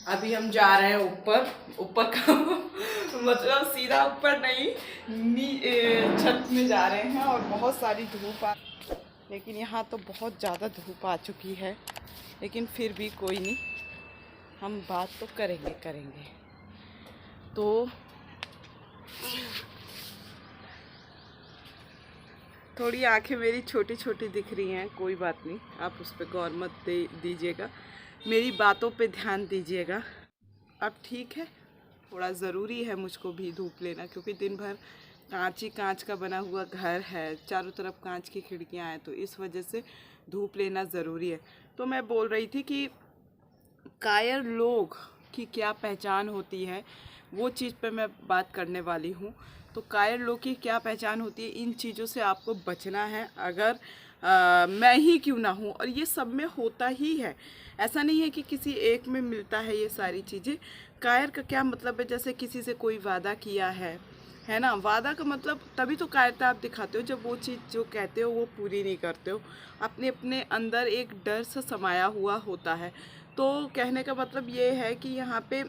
अभी हम जा रहे हैं ऊपर। ऊपर का मतलब सीधा ऊपर नहीं, छत में जा रहे हैं और बहुत सारी धूप आ, लेकिन यहाँ तो बहुत ज़्यादा धूप आ चुकी है। लेकिन फिर भी कोई नहीं, हम बात तो करेंगे। तो थोड़ी आंखें मेरी छोटी छोटी दिख रही हैं, कोई बात नहीं, आप उस पर गौर मत दीजिएगा, मेरी बातों पे ध्यान दीजिएगा। अब ठीक है, थोड़ा ज़रूरी है मुझको भी धूप लेना, क्योंकि दिन भर कांच का बना हुआ घर है, चारों तरफ कांच की खिड़कियां हैं, तो इस वजह से धूप लेना ज़रूरी है। तो मैं बोल रही थी कि कायर लोग की क्या पहचान होती है, वो चीज़ पे मैं बात करने वाली हूँ। तो कायर लोग की क्या पहचान होती है, इन चीज़ों से आपको बचना है। अगर मैं ही क्यों ना हूँ, और ये सब में होता ही है, ऐसा नहीं है कि किसी एक में मिलता है ये सारी चीज़ें। कायर का क्या मतलब है, जैसे किसी से कोई वादा किया है ना। वादा का मतलब तभी तो कायरता आप दिखाते हो जब वो चीज़ जो कहते हो वो पूरी नहीं करते हो। अपने अपने अंदर एक डर सा समाया हुआ होता है। तो कहने का मतलब ये है कि यहाँ पे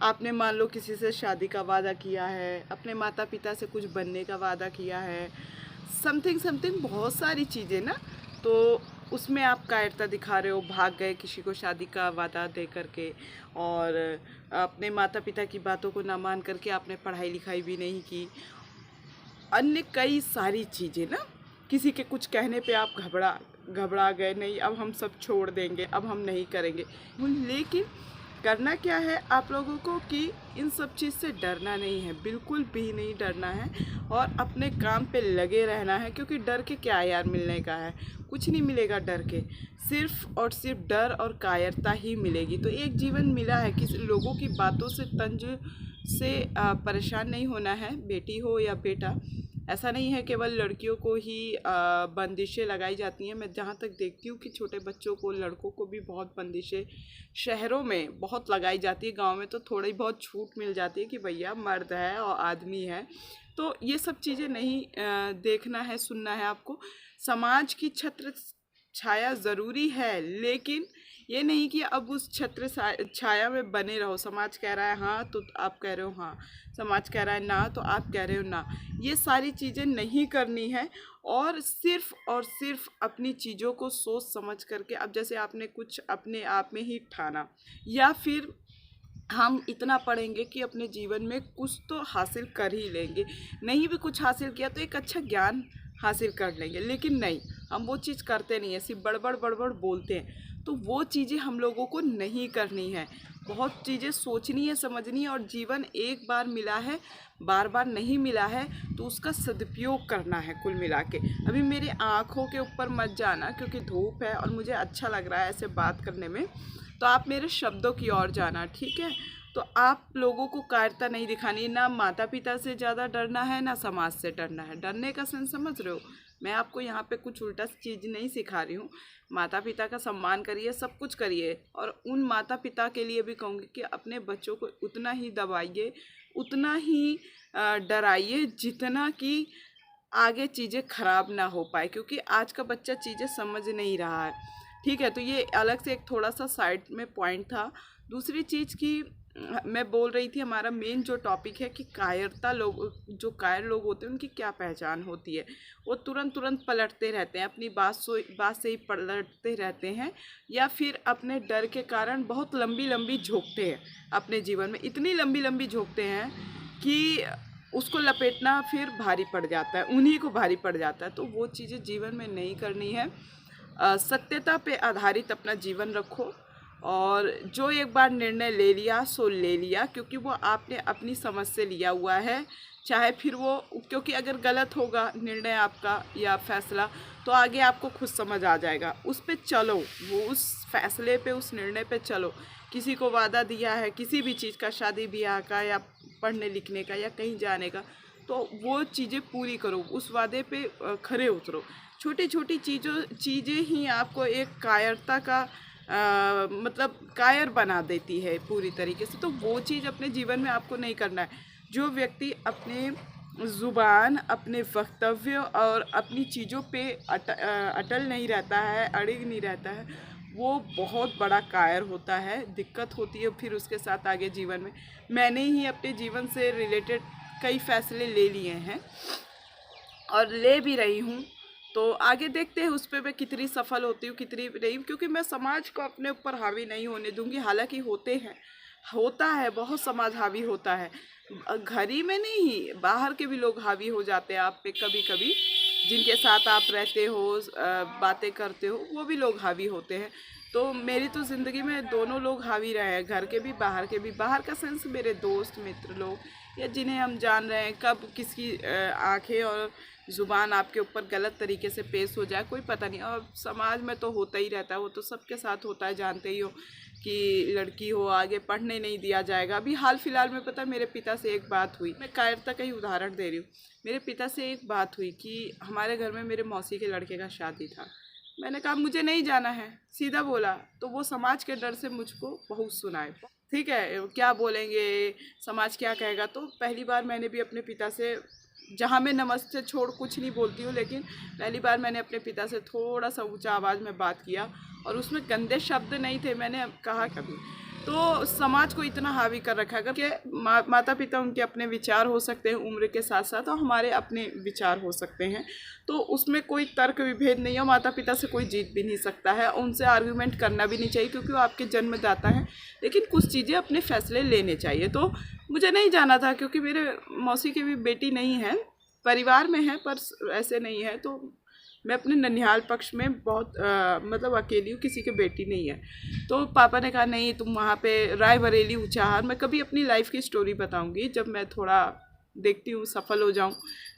आपने मान लो किसी से शादी का वादा किया है, अपने माता पिता से कुछ बनने का वादा किया है, समथिंग बहुत सारी चीज़ें ना, तो उसमें आप कायरता दिखा रहे हो, भाग गए किसी को शादी का वादा दे करके, और अपने माता पिता की बातों को ना मान करके आपने पढ़ाई लिखाई भी नहीं की, अन्य कई सारी चीज़ें ना, किसी के कुछ कहने पे आप घबरा गए, नहीं अब हम सब छोड़ देंगे, अब हम नहीं करेंगे। लेकिन करना क्या है आप लोगों को कि इन सब चीज़ से डरना नहीं है, बिल्कुल भी नहीं डरना है, और अपने काम पे लगे रहना है। क्योंकि डर के क्या यार मिलने का है, कुछ नहीं मिलेगा डर के, सिर्फ और सिर्फ डर और कायरता ही मिलेगी। तो एक जीवन मिला है, किसी लोगों की बातों से तंज से परेशान नहीं होना है, बेटी हो या बेटा। ऐसा नहीं है केवल लड़कियों को ही बंदिशें लगाई जाती हैं। मैं जहाँ तक देखती हूँ कि छोटे बच्चों को, लड़कों को भी बहुत बंदिशें शहरों में बहुत लगाई जाती है, गांव में तो थोड़ी बहुत छूट मिल जाती है कि भैया मर्द है और आदमी है। तो ये सब चीज़ें नहीं देखना है, सुनना है आपको। समाज की छत्र छाया ज़रूरी है, लेकिन ये नहीं कि अब उस छत्र छाया में बने रहो। समाज कह रहा है हाँ तो आप कह रहे हो हाँ, समाज कह रहा है ना तो आप कह रहे हो ना। ये सारी चीज़ें नहीं करनी है, और सिर्फ अपनी चीज़ों को सोच समझ करके, अब जैसे आपने कुछ अपने आप में ही ठाना, या फिर हम इतना पढ़ेंगे कि अपने जीवन में कुछ तो हासिल कर ही लेंगे, नहीं भी कुछ हासिल किया तो एक अच्छा ज्ञान हासिल कर लेंगे, लेकिन नहीं, हम वो चीज़ करते नहीं है, सिर्फ बड़बड़ बोलते हैं। तो वो चीज़ें हम लोगों को नहीं करनी है, बहुत चीज़ें सोचनी है, समझनी है, और जीवन एक बार मिला है, बार बार नहीं मिला है, तो उसका सदुपयोग करना है कुल मिला के। अभी मेरी आँखों के ऊपर मत जाना, क्योंकि धूप है और मुझे अच्छा लग रहा है ऐसे बात करने में, तो आप मेरे शब्दों की ओर जाना, ठीक है। तो आप लोगों को कायरता नहीं दिखानी, ना माता पिता से ज़्यादा डरना है, ना समाज से डरना है। डरने का सेंस समझ रहे हो, मैं आपको यहाँ पे कुछ उल्टा चीज़ नहीं सिखा रही हूँ। माता पिता का सम्मान करिए, सब कुछ करिए, और उन माता पिता के लिए भी कहूँगी कि अपने बच्चों को उतना ही दबाइए, उतना ही डराइए, जितना कि आगे चीज़ें ख़राब ना हो पाए, क्योंकि आज का बच्चा चीज़ें समझ नहीं रहा है, ठीक है। तो ये अलग से एक थोड़ा सा साइड में पॉइंट था। दूसरी चीज़ की मैं बोल रही थी, हमारा मेन जो टॉपिक है कि कायरता लोग, जो कायर लोग होते हैं उनकी क्या पहचान होती है। वो तुरंत पलटते रहते हैं, अपनी बात से ही पलटते रहते हैं, या फिर अपने डर के कारण बहुत लंबी लंबी झोंकते हैं अपने जीवन में, इतनी लंबी लंबी झोंकते हैं कि उसको लपेटना फिर भारी पड़ जाता है, उन्हीं को भारी पड़ जाता है। तो वो चीज़ें जीवन में नहीं करनी है। सत्यता पे आधारित अपना जीवन रखो, और जो एक बार निर्णय ले लिया सो ले लिया, क्योंकि वो आपने अपनी समझ से लिया हुआ है। चाहे फिर वो, क्योंकि अगर गलत होगा निर्णय आपका या फैसला, तो आगे आपको खुद समझ आ जाएगा, उस पे चलो, वो उस फैसले पे, उस निर्णय पे चलो। किसी को वादा दिया है किसी भी चीज़ का, शादी ब्याह का या पढ़ने लिखने का या कहीं जाने का, तो वो चीज़ें पूरी करो, उस वादे पे खरे उतरो। छोटी छोटी चीज़ें ही आपको एक कायरता का मतलब कायर बना देती है पूरी तरीके से। तो वो चीज़ अपने जीवन में आपको नहीं करना है। जो व्यक्ति अपने ज़ुबान, अपने वक्तव्य और अपनी चीज़ों पे अटल नहीं रहता है, अड़िग नहीं रहता है, वो बहुत बड़ा कायर होता है, दिक्कत होती है फिर उसके साथ आगे जीवन में। मैंने ही अपने जीवन से रिलेटेड कई फैसले ले लिए हैं और ले भी रही हूँ, तो आगे देखते हैं उस पर मैं कितनी सफल होती हूँ कितनी नहीं, क्योंकि मैं समाज को अपने ऊपर हावी नहीं होने दूंगी। हालांकि होता है बहुत समाज हावी होता है, घर ही में नहीं बाहर के भी लोग हावी हो जाते हैं आप पे कभी कभी, जिनके साथ आप रहते हो बातें करते हो वो भी लोग हावी होते हैं। तो मेरी तो ज़िंदगी में दोनों लोग हावी रहे हैं, घर के भी बाहर के भी। बाहर का सेंस मेरे दोस्त मित्र लोग या जिन्हें हम जान रहे हैं, कब किसकी आंखें और ज़ुबान आपके ऊपर गलत तरीके से पेश हो जाए कोई पता नहीं। और समाज में तो होता ही रहता है, वो तो सबके साथ होता है, जानते ही हो कि लड़की हो आगे पढ़ने नहीं दिया जाएगा। अभी हाल फिलहाल में पता है मेरे पिता से एक बात हुई, मैं कायरता का ही उदाहरण दे रही हूँ। मेरे पिता से एक बात हुई कि हमारे घर में मेरे मौसी के लड़के का शादी था। मैंने कहा मुझे नहीं जाना है, सीधा बोला। तो वो समाज के डर से मुझको बहुत सुनाए, ठीक है क्या बोलेंगे, समाज क्या कहेगा। तो पहली बार मैंने भी अपने पिता से, जहाँ मैं नमस्ते छोड़ कुछ नहीं बोलती हूँ, लेकिन पहली बार मैंने अपने पिता से थोड़ा सा ऊंचा आवाज़ में बात किया और उसमें गंदे शब्द नहीं थे। मैंने कहा कभी तो समाज को इतना हावी कर रखा है कि माता पिता उनके अपने विचार हो सकते हैं उम्र के साथ साथ, और हमारे अपने विचार हो सकते हैं, तो उसमें कोई तर्क विभेद नहीं है। माता पिता से कोई जीत भी नहीं सकता है, उनसे आर्गुमेंट करना भी नहीं चाहिए क्योंकि वो आपके जन्मदाता हैं। लेकिन कुछ चीज़ें अपने फैसले लेने चाहिए। तो मुझे नहीं जाना था क्योंकि मेरे मौसी की भी बेटी नहीं है, परिवार में है पर ऐसे नहीं है। तो मैं अपने ननिहाल पक्ष में बहुत मतलब अकेली हूँ, किसी की बेटी नहीं है। तो पापा ने कहा नहीं तुम वहाँ पे रायबरेली ऊंचाहार, मैं कभी अपनी लाइफ की स्टोरी बताऊँगी जब मैं थोड़ा देखती हूँ सफल हो जाऊँ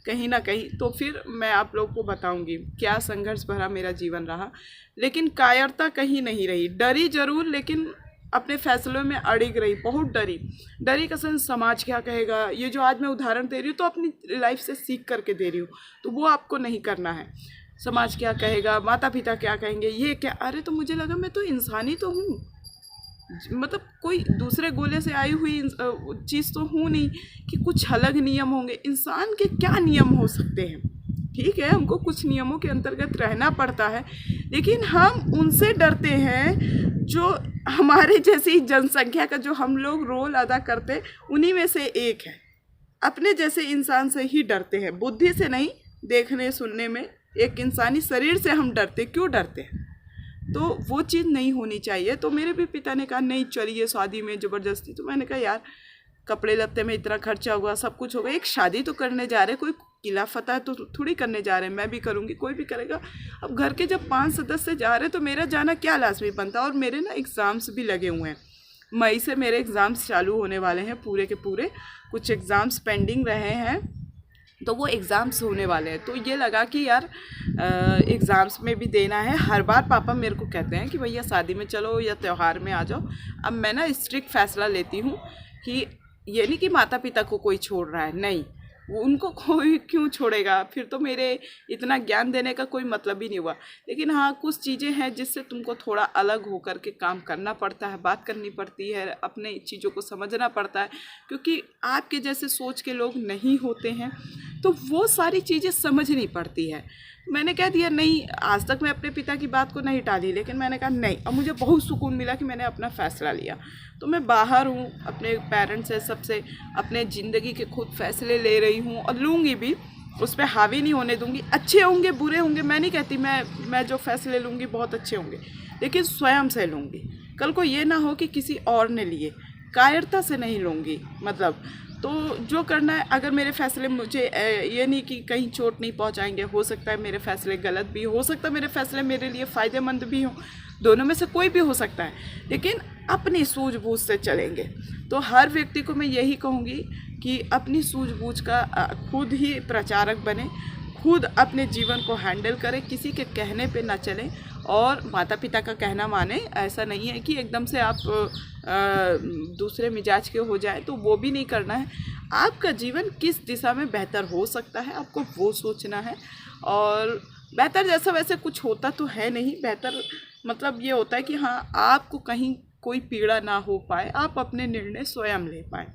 कहीं ना कहीं, तो फिर मैं आप लोग को बताऊँगी क्या संघर्ष भरा मेरा जीवन रहा। लेकिन कायरता कहीं नहीं रही, डरी जरूर लेकिन अपने फैसलों में अड़िग रही, बहुत डरी कसम समाज क्या कहेगा। ये जो आज मैं उदाहरण दे रही हूँ तो अपनी लाइफ से सीख करके दे रही हूँ, तो वो आपको नहीं करना है। समाज क्या कहेगा, माता पिता क्या कहेंगे, ये क्या, अरे तो मुझे लगा मैं तो इंसान ही तो हूँ, मतलब कोई दूसरे गोले से आई हुई चीज़ तो हूँ नहीं कि कुछ अलग नियम होंगे। इंसान के क्या नियम हो सकते हैं, ठीक है हमको कुछ नियमों के अंतर्गत रहना पड़ता है, लेकिन हम उनसे डरते हैं जो हमारे जैसी जनसंख्या का जो हम लोग रोल अदा करते उन्हीं में से एक है। अपने जैसे इंसान से ही डरते हैं, बुद्धि से नहीं, देखने सुनने में एक इंसानी शरीर से हम डरते, क्यों डरते हैं, तो वो चीज़ नहीं होनी चाहिए। तो मेरे भी पिता ने कहा नहीं चलिए शादी में ज़बरदस्ती। तो मैंने कहा यार कपड़े लत्ते में इतना खर्चा हुआ, सब कुछ होगा, एक शादी तो करने जा रहे, कोई किला फतह तो थोड़ी करने जा रहे हैं, मैं भी करूँगी कोई भी करेगा। अब घर के जब 5 सदस्य जा रहे तो मेरा जाना क्या लाजमी बनता। और मेरे ना एग्ज़ाम्स भी लगे हुए हैं, मई से मेरे एग्ज़ाम्स चालू होने वाले हैं पूरे के पूरे, कुछ एग्ज़ाम्स पेंडिंग रहे हैं तो वो एग्ज़ाम्स होने वाले हैं। तो ये लगा कि यार एग्ज़ाम्स में भी देना है। हर बार पापा मेरे को कहते हैं कि भैया शादी में चलो या त्यौहार में आ जाओ। अब मैं ना स्ट्रिक्ट फैसला लेती हूँ कि ये नहीं कि माता पिता को कोई छोड़ रहा है, नहीं, वो उनको कोई क्यों छोड़ेगा, फिर तो मेरे इतना ज्ञान देने का कोई मतलब ही नहीं हुआ। लेकिन हाँ कुछ चीज़ें हैं जिससे तुमको थोड़ा अलग होकर के काम करना पड़ता है, बात करनी पड़ती है, अपने चीज़ों को समझना पड़ता है, क्योंकि आपके जैसे सोच के लोग नहीं होते हैं तो वो सारी चीज़ें समझनी पड़ती है। मैंने कह दिया नहीं, आज तक मैं अपने पिता की बात को नहीं टाली, लेकिन मैंने कहा नहीं, अब मुझे बहुत सुकून मिला कि मैंने अपना फ़ैसला लिया। तो मैं बाहर हूँ, अपने पेरेंट्स से सबसे अपने ज़िंदगी के खुद फैसले ले रही हूँ और लूँगी भी, उस पर हावी नहीं होने दूँगी। अच्छे होंगे बुरे होंगे मैं नहीं कहती, मैं जो फैसले लूँगी बहुत अच्छे होंगे, लेकिन स्वयं से लूँगी। कल को ये ना हो कि किसी और ने लिए, कायरता से नहीं लूँगी। मतलब तो जो करना है, अगर मेरे फैसले मुझे ये नहीं कि कहीं चोट नहीं पहुंचाएंगे, हो सकता है मेरे फैसले गलत भी हो सकता है मेरे फैसले मेरे लिए फ़ायदेमंद भी हों, दोनों में से कोई भी हो सकता है, लेकिन अपनी सूझबूझ से चलेंगे। तो हर व्यक्ति को मैं यही कहूँगी कि अपनी सूझबूझ का खुद ही प्रचारक बने, खुद अपने जीवन को हैंडल करें, किसी के कहने पे ना चलें और माता पिता का कहना माने। ऐसा नहीं है कि एकदम से आप दूसरे मिजाज के हो जाए, तो वो भी नहीं करना है। आपका जीवन किस दिशा में बेहतर हो सकता है आपको वो सोचना है। और बेहतर जैसा वैसे कुछ होता तो है नहीं, बेहतर मतलब ये होता है कि हाँ आपको कहीं कोई पीड़ा ना हो पाए, आप अपने निर्णय स्वयं ले पाए।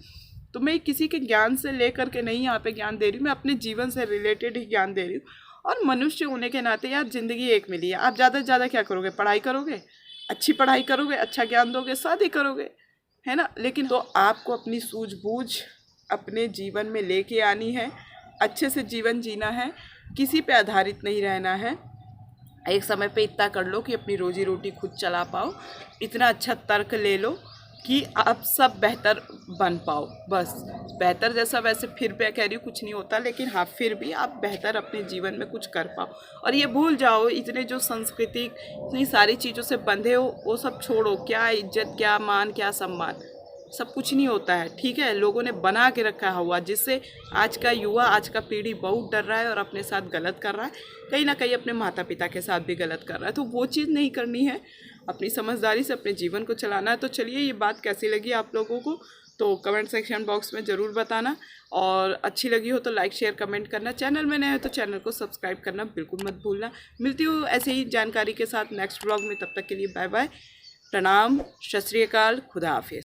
तो मैं किसी के ज्ञान से लेकर के नहीं यहाँ पे ज्ञान दे रही हूँ, मैं अपने जीवन से रिलेटेड ही ज्ञान दे रही हूँ। और मनुष्य होने के नाते यार ज़िंदगी एक मिली है, आप ज़्यादा से ज़्यादा क्या करोगे, पढ़ाई करोगे, अच्छी पढ़ाई करोगे, अच्छा ज्ञान दोगे, शादी करोगे, है ना। लेकिन तो आपको अपनी सूझबूझ अपने जीवन में लेके आनी है, अच्छे से जीवन जीना है, किसी पे आधारित नहीं रहना है। एक समय पे इतना कर लो कि अपनी रोजी रोटी खुद चला पाओ, इतना अच्छा तर्क ले लो कि आप सब बेहतर बन पाओ। बस बेहतर जैसा वैसे फिर पे कह रही हूँ कुछ नहीं होता, लेकिन हाँ फिर भी आप बेहतर अपने जीवन में कुछ कर पाओ। और ये भूल जाओ इतने जो सांस्कृतिक इतनी सारी चीज़ों से बंधे हो, वो सब छोड़ो। क्या इज्जत, क्या मान, क्या सम्मान, सब कुछ नहीं होता है, ठीक है। लोगों ने बना के रखा हुआ, जिससे आज का युवा, आज का पीढ़ी बहुत डर रहा है और अपने साथ गलत कर रहा है, कहीं ना कहीं अपने माता पिता के साथ भी गलत कर रहा है। तो वो चीज़ नहीं करनी है, अपनी समझदारी से अपने जीवन को चलाना है। तो चलिए, ये बात कैसी लगी आप लोगों को तो कमेंट सेक्शन बॉक्स में ज़रूर बताना, और अच्छी लगी हो तो लाइक शेयर कमेंट करना। चैनल में नए हो तो चैनल को सब्सक्राइब करना बिल्कुल मत भूलना। मिलती हूँ ऐसे ही जानकारी के साथ नेक्स्ट व्लॉग में, तब तक के लिए बाय बाय, प्रणाम, सत श्री अकाल, खुदा हाफिज़।